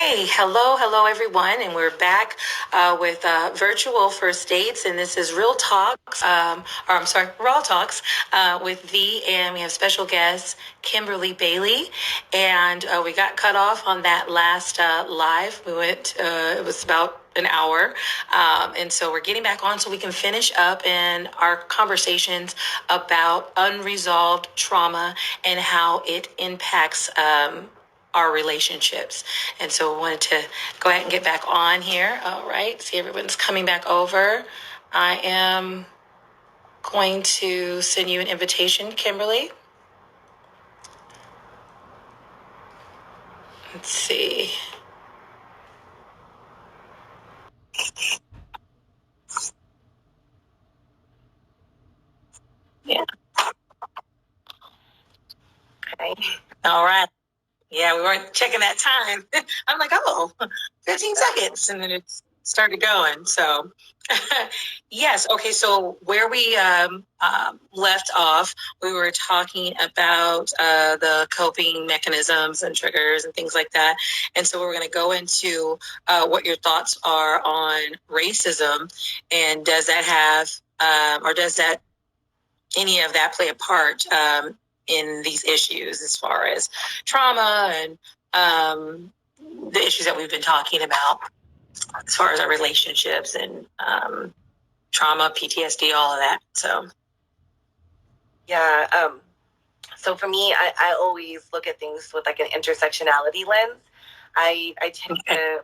Hey, hello everyone, and we're back with virtual first dates, and this is Real Talks, Raw Talks with V, and we have special guest Kimberly Bailey, and we got cut off on that last live. We went, it was about an hour, and so we're getting back on so we can finish up in our conversations about unresolved trauma and how it impacts our relationships. And so I wanted to go ahead and get back on here. All right. See, everyone's coming back over. I am going to send you an invitation, Kimberly. Let's see. Yeah. Okay. All right. Yeah, we weren't checking that time. I'm like, 15 seconds. And then it started going. So, yes. Okay. So, where we left off, we were talking about the coping mechanisms and triggers and things like that. And so, we're going to go into what your thoughts are on racism. And does that have, or does that, any of that play a part in these issues as far as trauma and the issues that we've been talking about as far as our relationships and trauma, PTSD, all of that. So, yeah. So for me, I always look at things with like an intersectionality lens. I tend to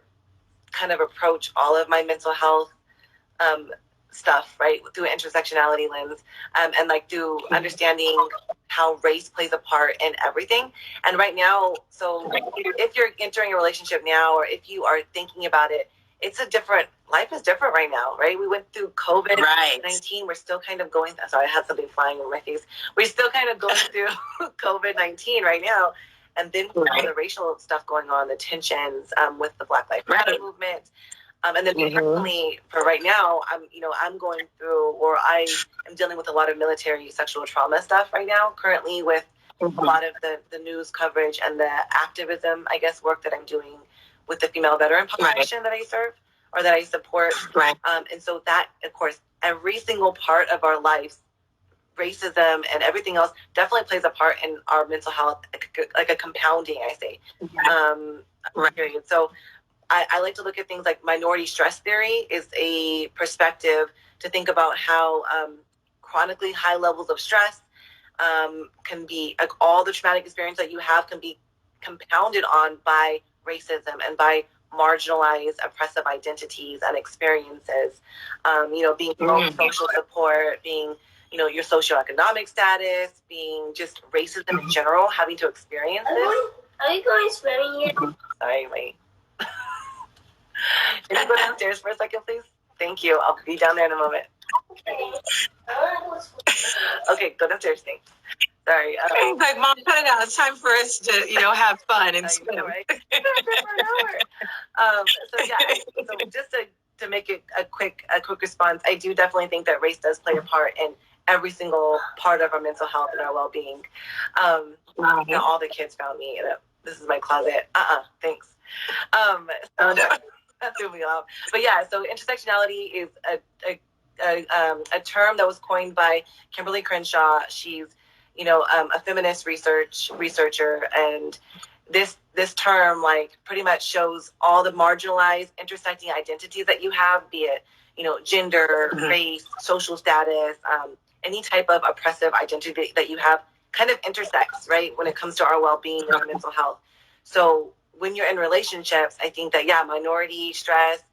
kind of approach all of my mental health stuff, right, through an intersectionality lens, and like through understanding how race plays a part in everything. And right now, so if you're entering a relationship now, or if you are thinking about it, life is different right now, right? We went through COVID-19. We're still kind of going, sorry, I had something flying over my face. We're still kind of going through COVID-19 right now. And then the racial stuff going on, the tensions with the Black Lives Matter movement. And then personally, for right now, I'm going through, or I am dealing with a lot of military sexual trauma stuff right now, currently with a lot of the news coverage and the activism, I guess, work that I'm doing with the female veteran population that I serve or that I support. And so that, of course, every single part of our lives, racism and everything else definitely plays a part in our mental health, like a compounding, I say, period. So I like to look at things like minority stress theory is a perspective to think about how chronically high levels of stress can be, like, all the traumatic experience that you have can be compounded on by racism and by marginalized oppressive identities and experiences, being social support, being, your socioeconomic status, being just racism in general, having to experience this. Are you guys swimming yet? Sorry, wait. Can you go downstairs for a second, please? Thank you. I'll be down there in a moment. Okay, go downstairs. Thanks. Sorry. Like, Mom, cut it out. It's time for us to, have fun and swim. Right? So just to make it a quick response, I do definitely think that race does play a part in every single part of our mental health and our well-being. All the kids found me. This is my closet. Thanks. That threw me off. But yeah, so intersectionality is a term that was coined by Kimberly Crenshaw. She's, a feminist researcher, and this term, like, pretty much shows all the marginalized intersecting identities that you have, be it, gender, race, social status, any type of oppressive identity that you have kind of intersects, right, when it comes to our well-being and our mental health. So when you're in relationships, I think that, minority stress,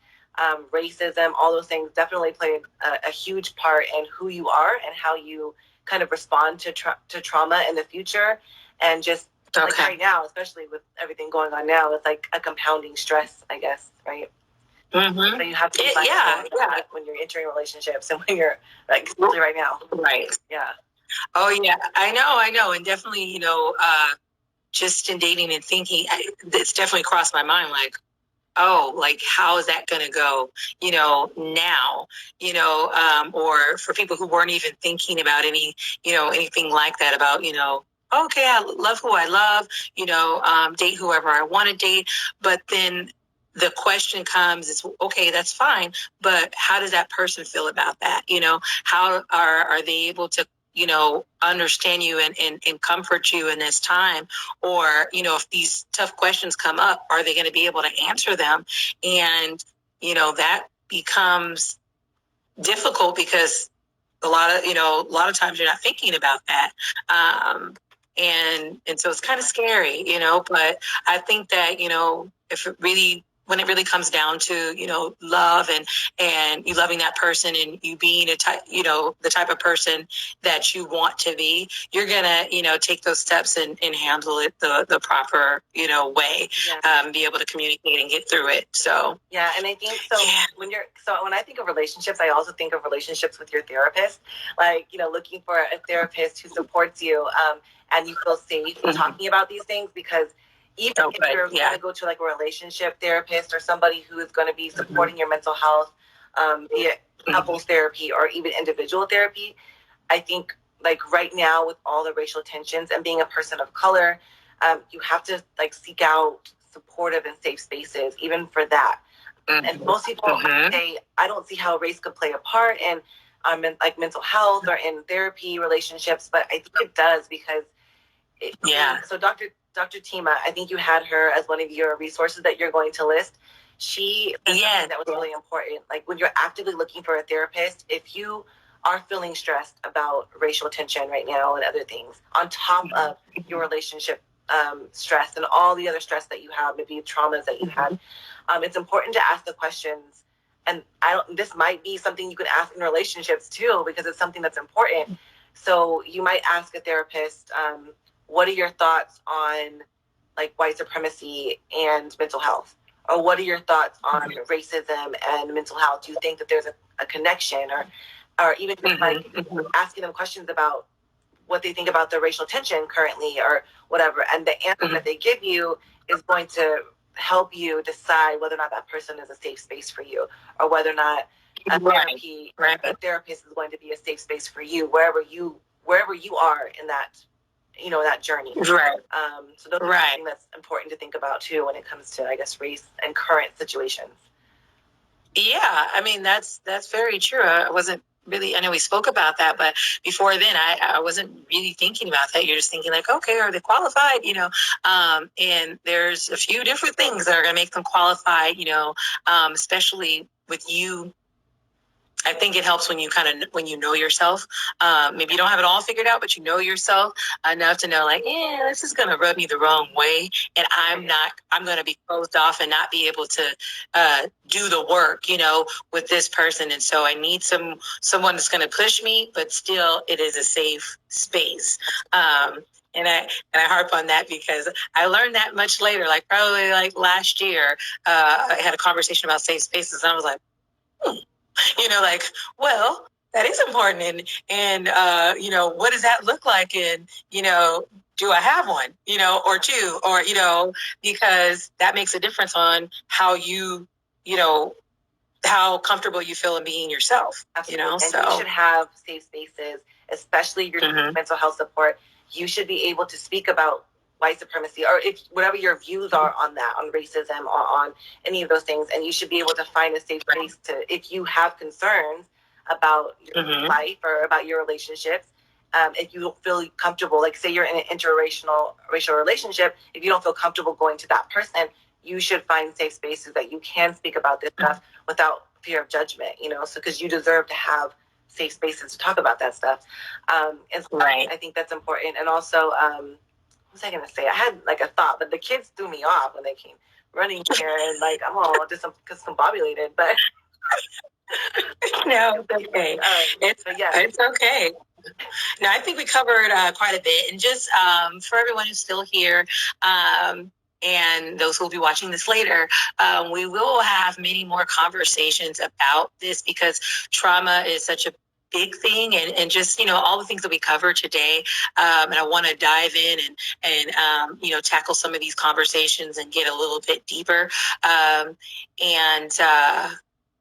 racism, all those things definitely play a huge part in who you are and how you kind of respond to trauma in the future. And just like right now, especially with everything going on now, it's like a compounding stress, I guess, right? So you have to be when you're entering relationships and when you're, like, especially right now. Right. Yeah. Oh, yeah. I know. And definitely, just in dating and thinking, it's definitely crossed my mind, like, like, how is that going to go, now, or for people who weren't even thinking about anything like that, about, okay, I love who I love, date whoever I want to date. But then the question comes, is okay, that's fine, but how does that person feel about that? How are they able to, understand you and comfort you in this time? Or, if these tough questions come up, are they going to be able to answer them? And, that becomes difficult because a lot of times you're not thinking about that. And so it's kind of scary, but I think that, if it really, when it really comes down to, love and you loving that person and you being the type of person that you want to be, you're gonna, take those steps and handle it the proper, way, be able to communicate and get through it. So, yeah. And I think so when I think of relationships, I also think of relationships with your therapist, like, looking for a therapist who supports you, and you feel safe talking about these things, because even if you're going to go to like a relationship therapist or somebody who is going to be supporting your mental health, via couples therapy or even individual therapy, I think like right now with all the racial tensions and being a person of color, you have to like seek out supportive and safe spaces, even for that. And most people say, I don't see how race could play a part in like mental health or in therapy relationships, but I think it does, because so Dr. Tima, I think you had her as one of your resources that you're going to list. She said something that was really important. Like when you're actively looking for a therapist, if you are feeling stressed about racial tension right now and other things, on top of your relationship stress and all the other stress that you have, maybe traumas that you had, it's important to ask the questions. And this might be something you can ask in relationships too, because it's something that's important. So you might ask a therapist, what are your thoughts on like white supremacy and mental health? Or what are your thoughts on racism and mental health? Do you think that there's a connection? Or even just like asking them questions about what they think about the racial tension currently or whatever. And the answer that they give you is going to help you decide whether or not that person is a safe space for you, or whether or not a therapist is going to be a safe space for you wherever you are in that that journey. Right. So those are something that's important to think about too when it comes to, I guess, race and current situations. Yeah, I mean that's very true. I wasn't really, I know we spoke about that, but before then I wasn't really thinking about that. You're just thinking like, okay, are they qualified? And there's a few different things that are going to make them qualified. Especially with you. I think it helps when you when you know yourself. Maybe you don't have it all figured out, but you know yourself enough to know like, yeah, this is going to rub me the wrong way. And I'm going to be closed off and not be able to do the work, with this person. And so I need someone that's going to push me, but still it is a safe space. And I harp on that because I learned that much later, like probably like last year, I had a conversation about safe spaces and I was like, like, well, that is important. And what does that look like? And, do I have one, or two, or, because that makes a difference on how how comfortable you feel in being yourself. Absolutely. And so you should have safe spaces, especially your mental health support. You should be able to speak about white supremacy, or if whatever your views are on that, on racism or on any of those things. And you should be able to find a safe place to, if you have concerns about your life or about your relationships, if you don't feel comfortable, like say you're in an racial relationship, if you don't feel comfortable going to that person, you should find safe spaces that you can speak about this stuff without fear of judgment, so because you deserve to have safe spaces to talk about that stuff. And so I think that's important. And also, what was I going to say? I had like a thought, but the kids threw me off when they came running here, and like I'm all discombobulated, but no, it's okay. It's okay. No, I think we covered quite a bit. And just for everyone who's still here, and those who will be watching this later, we will have many more conversations about this because trauma is such a big thing, and just all the things that we cover today, and I want to dive in and tackle some of these conversations and get a little bit deeper, and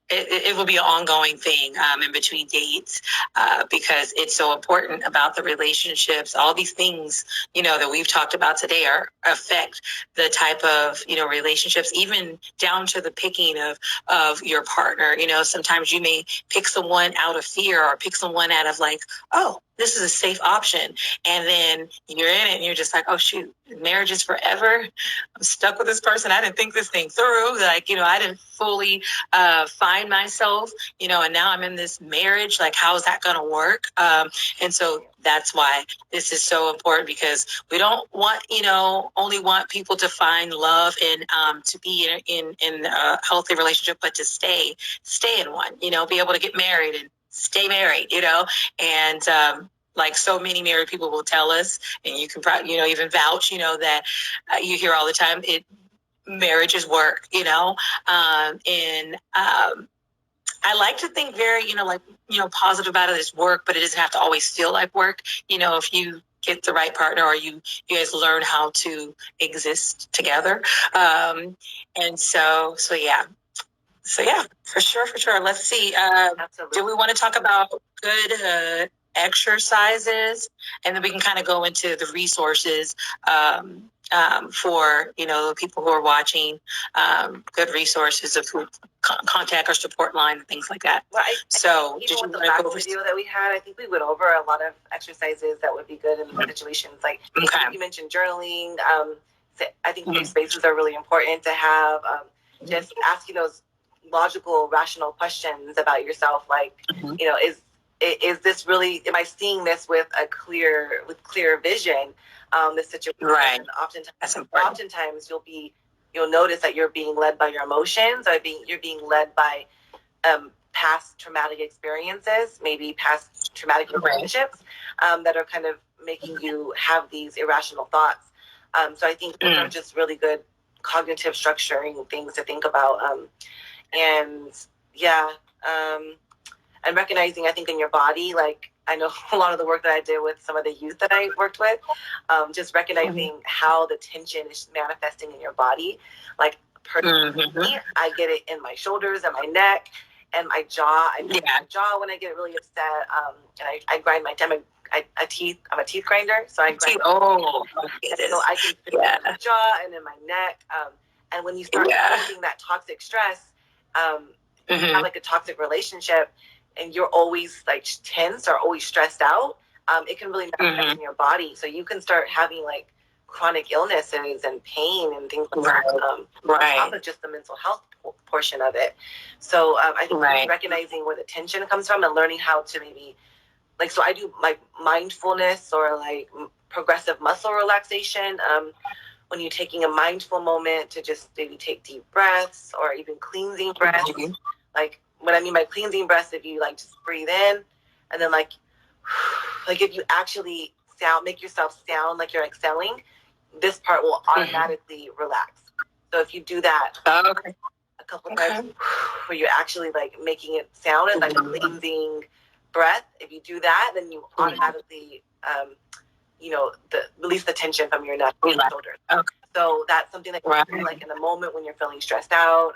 it will be an ongoing thing in between dates because it's so important about the relationships. All these things, that we've talked about today affect the type of, relationships, even down to the picking of your partner. Sometimes you may pick someone out of fear or pick someone out of like, oh, this is a safe option. And then you're in it and you're just like, oh, shoot, marriage is forever. I'm stuck with this person. I didn't think this thing through. Like, I didn't fully find myself, and now I'm in this marriage. Like, how is that going to work? And so that's why this is so important, because we don't want, only want people to find love and to be in a healthy relationship, but to stay in one, be able to get married and stay married, and like so many married people will tell us, and you can probably, even vouch, that you hear all the time, marriage is work, and I like to think very, positive about it as work, but it doesn't have to always feel like work. If you get the right partner or you guys learn how to exist together. And so yeah. So yeah, for sure. Let's see. Do we want to talk about good exercises, and then we can kind of go into the resources for people who are watching, good resources of who contact our support line and things like that. Well, so even with the last video that we had, I think we went over a lot of exercises that would be good in situations. Like you mentioned journaling. I think safe spaces are really important to have. Just asking those logical, rational questions about yourself, like, is this really? Am I seeing this with clear vision? This situation, right? And oftentimes you'll notice that you're being led by your emotions, or you're being led by past traumatic experiences, maybe past traumatic relationships, that are kind of making you have these irrational thoughts. So I think those are just really good cognitive structuring things to think about. And recognizing, I think, in your body, like I know a lot of the work that I did with some of the youth that I worked with, just recognizing how the tension is manifesting in your body. Like personally, I get it in my shoulders and my neck and my jaw. I my jaw when I get really upset. And I grind my teeth. I'm a teeth grinder, so I grind. So I can feel it in my jaw and in my neck. And when you start feeling that toxic stress, have like a toxic relationship, and you're always like tense or always stressed out, it can really manifest in your body. So you can start having like chronic illnesses and pain and things like that, on top of just the mental health portion of it. So I think recognizing where the tension comes from and learning how to maybe, like, so I do like mindfulness or like progressive muscle relaxation. When you're taking a mindful moment to just maybe take deep breaths or even cleansing breaths. Like, what I mean by cleansing breaths, if you like just breathe in and then like if you actually make yourself sound like you're exhaling, this part will automatically relax. So if you do that a couple of times where you're actually like making it sound as like a cleansing breath, if you do that, then you automatically release the tension from your neck and your shoulders. So that's something that you can do like in the moment when you're feeling stressed out.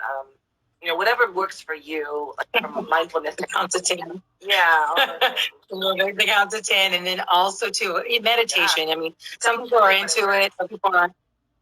Whatever works for you, like from mindfulness. Count to 10. Yeah. The count to 10. And then also too, meditation. I mean, some people are into it, some people aren't.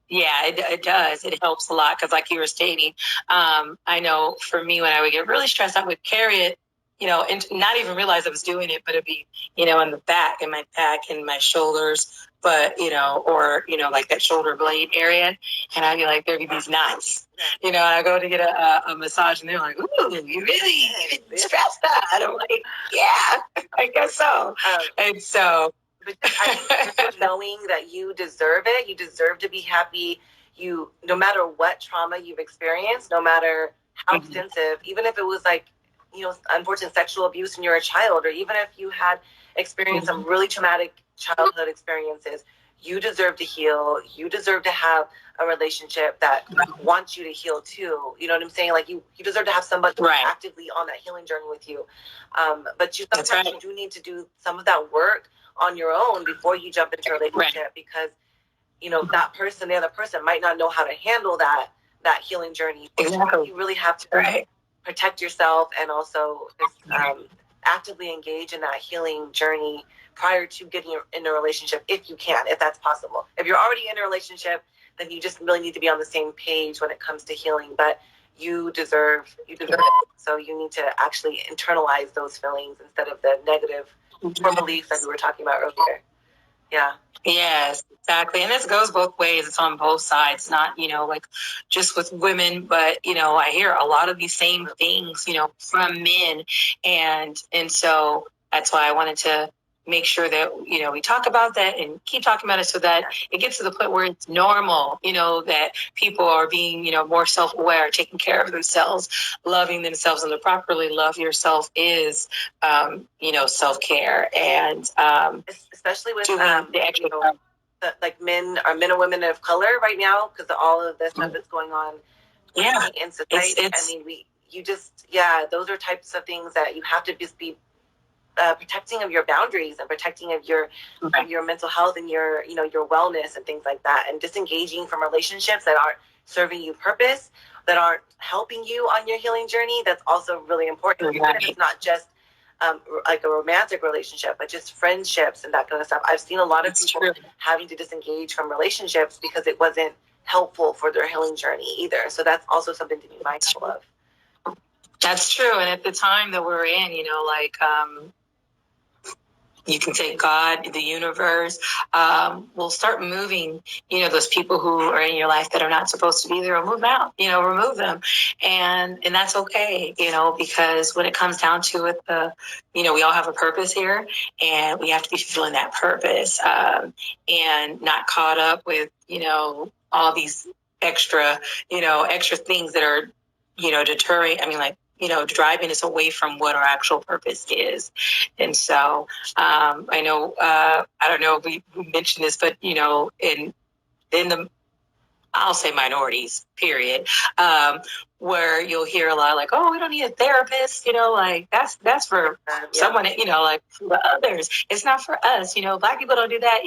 Yeah, it does. It helps a lot because, like you were stating, I know for me, when I would get really stressed, I would carry it, and not even realize I was doing it, but it'd be, in the back, in my back, and my shoulders, but, or, like that shoulder blade area. And I'd be like, there'd be these knots, and I go to get a massage, and they're like, ooh, you really stressed out. I'm like, yeah, I guess so. And so, but I think just knowing that you deserve it, you deserve to be happy. No matter what trauma you've experienced, no matter how extensive, even if it was like, unfortunate sexual abuse when you're a child, or even if you had experienced some really traumatic childhood experiences, you deserve to heal. You deserve to have a relationship that wants you to heal too. You know what I'm saying? Like you deserve to have somebody actively on that healing journey with you. But you sometimes you do need to do some of that work on your own before you jump into a relationship, because that person, the other person might not know how to handle that healing journey. Exactly. You really have to protect yourself and also just actively engage in that healing journey prior to getting in a relationship, if you can, if that's possible. If you're already in a relationship, then you just really need to be on the same page when it comes to healing. But you deserve it. So you need to actually internalize those feelings instead of the negative core beliefs that we were talking about earlier. Yeah. Yes, exactly. And this goes both ways. It's on both sides, not, like just with women, but, I hear a lot of these same things, from men. And so that's why I wanted to make sure that, we talk about that and keep talking about it so that it gets to the point where it's normal, that people are being, more self-aware, taking care of themselves, loving themselves, and to properly love yourself is, self-care. And especially with the extra like men and women of color right now, because of all of this stuff that's going on in society. Those are types of things that you have to just be protecting of your boundaries and protecting of your mental health and your your wellness and things like that, and disengaging from relationships that aren't serving you purpose, that aren't helping you on your healing journey. That's also really important. It's not just like a romantic relationship, but just friendships and that kind of stuff. I've seen a lot of people having to disengage from relationships because it wasn't helpful for their healing journey either. So that's also something to be mindful of. That's true. And at the time that we're in, you can say God, the universe, will start moving, those people who are in your life that are not supposed to be there, will move out, remove them. And that's okay, because when it comes down to it, we all have a purpose here, and we have to be fulfilling that purpose, and not caught up with, all these extra things that are, deterring. I mean, like, driving us away from what our actual purpose is. And so I know, I don't know if we mentioned this, but, in the, I'll say minorities, period, where you'll hear a lot like, oh, we don't need a therapist, like that's for someone, like for others. It's not for us, Black people don't do that,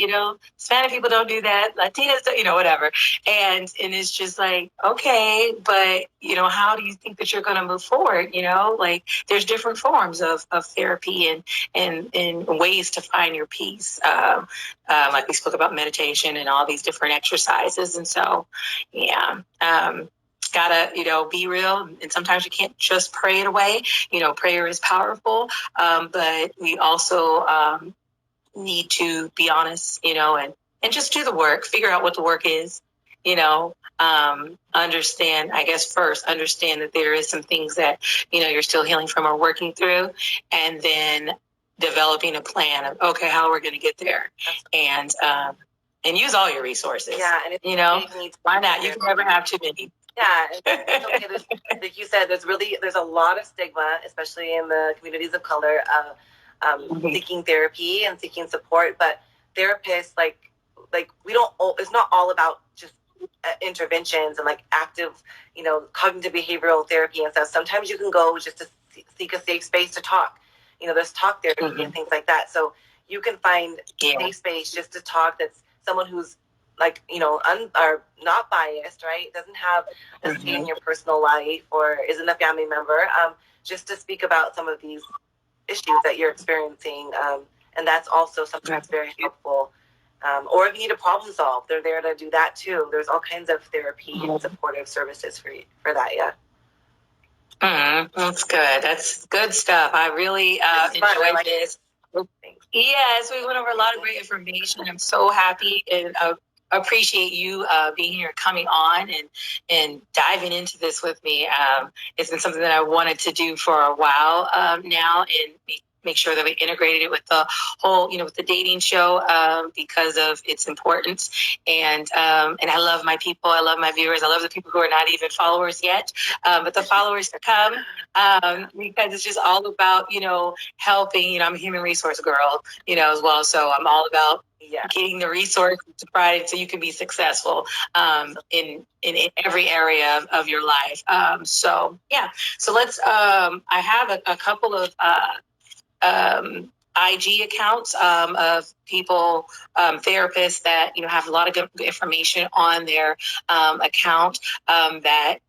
Hispanic people don't do that, Latinas, whatever. And it's just like, okay, but, how do you think that you're going to move forward? Like there's different forms of therapy and ways to find your peace. Like we spoke about meditation and all these different exercises. And so, gotta, be real. And sometimes you can't just pray it away. Prayer is powerful. But we also need to be honest, and just do the work, figure out what the work is, understand, I guess first, understand that there is some things that, you're still healing from or working through, and then developing a plan of, okay, how are we going to get there? And use all your resources. Yeah, and why not? You can never have too many. Yeah, okay, like you said, there's a lot of stigma, especially in the communities of color, seeking therapy and seeking support. But therapists, like we don't. It's not all about just interventions and like active, cognitive behavioral therapy and stuff. Sometimes you can go just to seek a safe space to talk. There's talk therapy and things like that. So you can find a safe space just to talk. That's someone who's like, are not biased, right? Doesn't have a say in your personal life or isn't a family member, just to speak about some of these issues that you're experiencing. And that's also something that's very helpful. Or if you need to problem solve, they're there to do that too. There's all kinds of therapy and supportive services for that, yeah. That's good. That's good stuff. I really enjoyed this. Yes, we went over a lot of great information. I'm so happy and appreciate you being here, coming on and diving into this with me. It's been something that I wanted to do for a while now, and make sure that we integrated it with the whole, with the dating show because of its importance. And I love my people. I love my viewers. I love the people who are not even followers yet, but the followers to come, because it's just all about, helping. I'm a human resource girl, as well. So I'm all about getting the resources to provide so you can be successful in every area of your life. So let's. I have a couple of IG accounts of people, therapists that have a lot of good information on their account that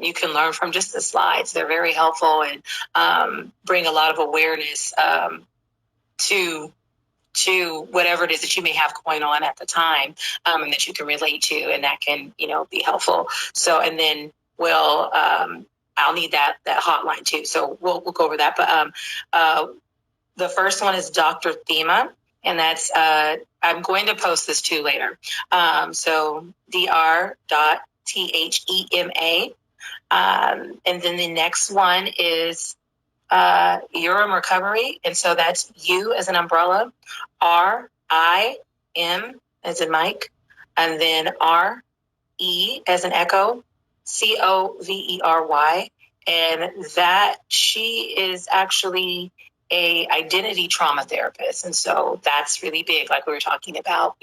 you can learn from just the slides. They're very helpful and bring a lot of awareness to whatever it is that you may have going on at the time, and that you can relate to, and that can, be helpful. So, and then I'll need that hotline too. So we'll go over that. But the first one is Dr. Thema, and that's I'm going to post this too later. So dr.thema. And then the next one is Urim Recovery. And so that's U as an umbrella, RIM as in Mike, and then RE as an echo, COVERY. And that she is actually a identity trauma therapist. And so that's really big, like we were talking about,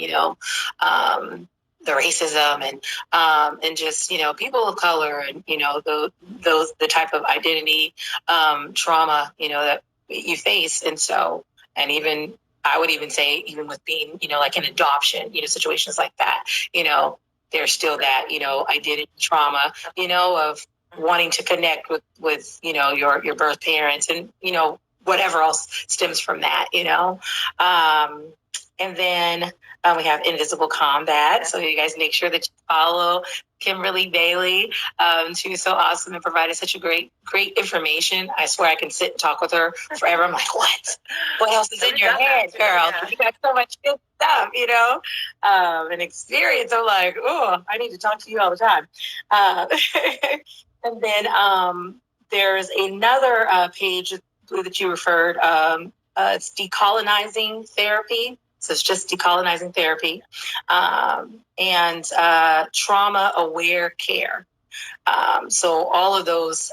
the racism and just, people of color and, the type of identity trauma, that you face. And so, and even, I would even say, even with being, like an adoption, situations like that, there's still that, identity trauma, of wanting to connect with your birth parents and, whatever else stems from that, and then we have Invisible Combat. So you guys make sure that you follow Kimberly Bailey. She was so awesome and provided such a great information. I swear I can sit and talk with her forever. I'm like, what? What else is in your head, girl? Yeah. You got so much good stuff, and experience. I'm like, oh, I need to talk to you all the time. And then there's another page that you referred. It's Decolonizing Therapy. So it's just Decolonizing Therapy, and Trauma-Aware Care. So all of those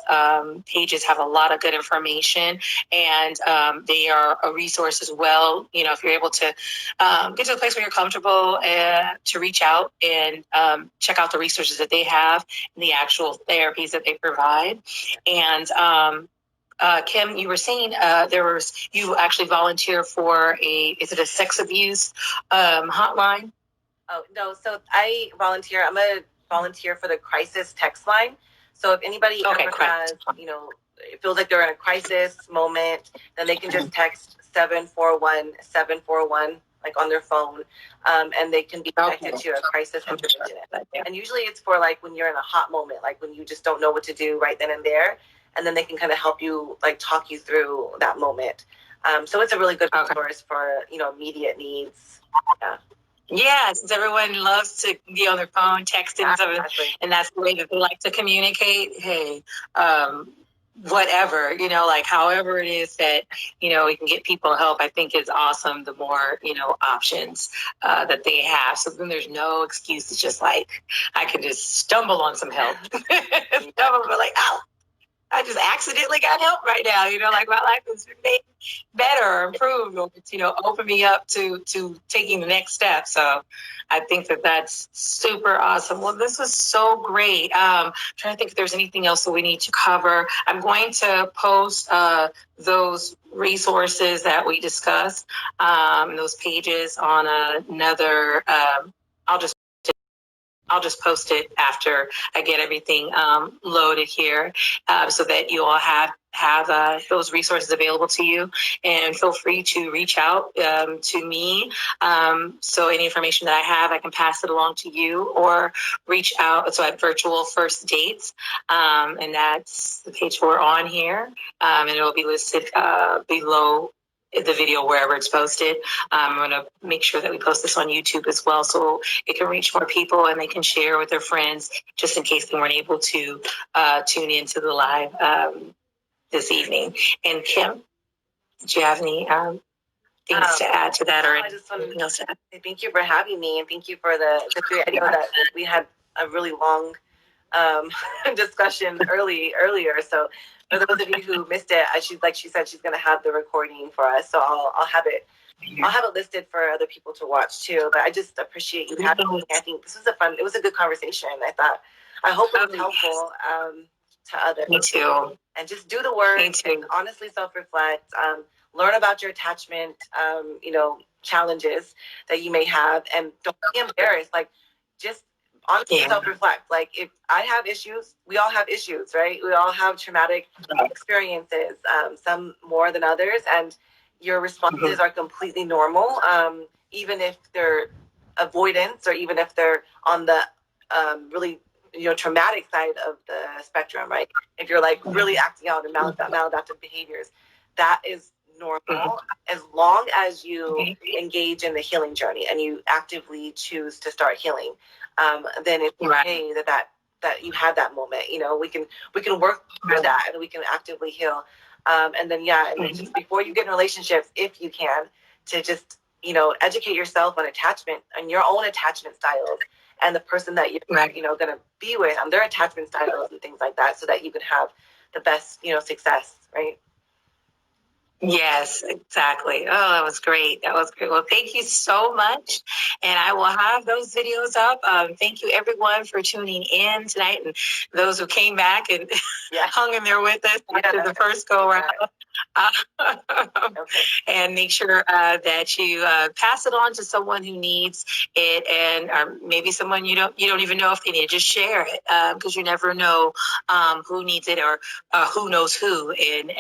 pages have a lot of good information, and they are a resource as well. If you're able to get to a place where you're comfortable to reach out and check out the resources that they have and the actual therapies that they provide. And Kim, you were saying you actually volunteer for is it a sex abuse hotline? Oh, no. So I volunteer. I'm a volunteer for the crisis text line. So if anybody ever has, feels like they're in a crisis moment, then they can just text 741-741, like on their phone, and they can be connected to a crisis intervention. And usually it's for like when you're in a hot moment, like when you just don't know what to do right then and there. And then they can kind of help you, like talk you through that moment. So it's a really good resource for, immediate needs. Yeah. Yeah, since everyone loves to be on their phone, texting and stuff, and that's the way that they like to communicate. Hey, whatever, like however it is that, we can get people help, I think is awesome. The more, options that they have. So then there's no excuse. It's just like, I can just stumble on some help. Stumble, but like, oh, I just accidentally got help right now. Like my life is made better or improved, or it's, open me up to taking the next step. So I think that that's super awesome. Well, this was so great. Trying to think if there's anything else that we need to cover. I'm going to post those resources that we discussed, those pages on another. I'll just post it after I get everything loaded here, so that you all have those resources available to you. And feel free to reach out to me. So any information that I have, I can pass it along to you, or reach out. So at Virtual First Dates, and that's the page we're on here, and it will be listed below the video wherever it's posted. I'm going to make sure that we post this on YouTube as well, so it can reach more people and they can share with their friends, just in case they weren't able to tune into the live this evening. And Kim, do you have any things to add to that, or I just want to say thank you for having me, and thank you for the great idea that we had a really long discussion earlier. So for those of you who missed it, she said she's going to have the recording for us. So I'll have it listed for other people to watch too. But I just appreciate you having me. I think it was a good conversation. I hope it was helpful to others. Me too. And just do the work and honestly self-reflect. Learn about your attachment, challenges that you may have, and don't be embarrassed. Like, just honestly self-reflect. Like, if I have issues, we all have issues, right? We all have traumatic experiences, some more than others, and your responses are completely normal, even if they're avoidance or even if they're on the really traumatic side of the spectrum, right? If you're like really acting out in maladaptive behaviors, that is normal as long as you engage in the healing journey and you actively choose to start healing. Then it's okay that you had that moment. We can work through that and we can actively heal. And then just before you get in relationships, if you can, to just educate yourself on attachment and your own attachment styles and the person that you're going to be with on their attachment styles and things like that, so that you can have the best success, right? Yes, exactly. Oh, that was great. That was great. Well, thank you so much. And I will have those videos up. Thank you, everyone, for tuning in tonight, and those who came back and hung in there with us after the first go around. And make sure that you pass it on to someone who needs it, and maybe someone you don't even know if they need it. Just share it, because you never know who needs it, or who knows who, and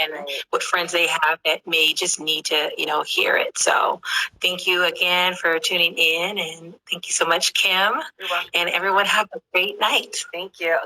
what friends they have that may just need to hear it. So thank you again for tuning in, and thank you so much, Kim. You're welcome. And everyone, have a great night. Thank you.